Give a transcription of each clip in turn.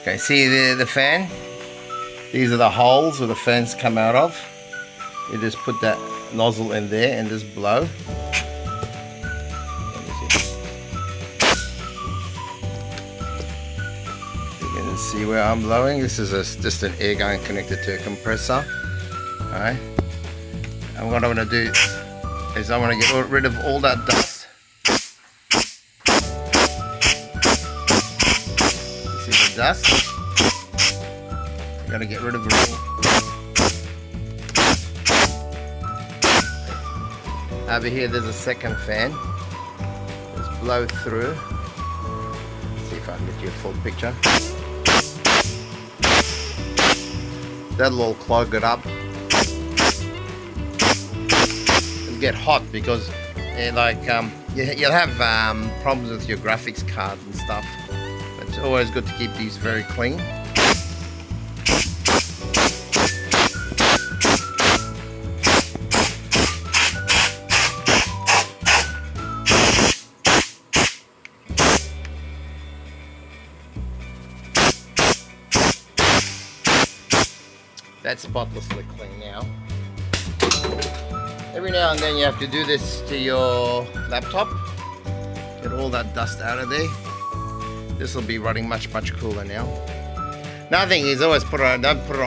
Okay, see the fan? These are the holes where the fans come out of. You just put that nozzle in there and just blow. You can see where I'm blowing. This is just an air gun connected to a compressor. Alright. And what I'm going to do is I want to get rid of all that dust. You see the dust? I'm going to get rid of it all. Over here there's a second fan. Just blow through. See if I can get you a full picture. That'll all clog it up. It'll get hot because you'll have problems with your graphics cards and stuff. It's always good to keep these very clean. That's spotlessly clean now. Every now and then you have to do this to your laptop. Get all that dust out of there. This will be running much cooler now. Another thing is always don't put it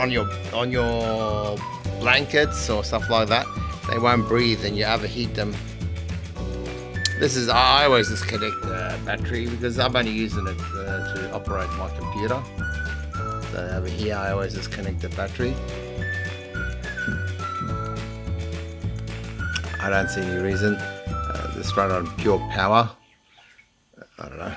on your blankets or stuff like that. They won't breathe and you overheat them. I always disconnect the battery because I'm only using it to operate my computer. So over here I always disconnect the battery. I don't see any reason. Just run on pure power. I don't know.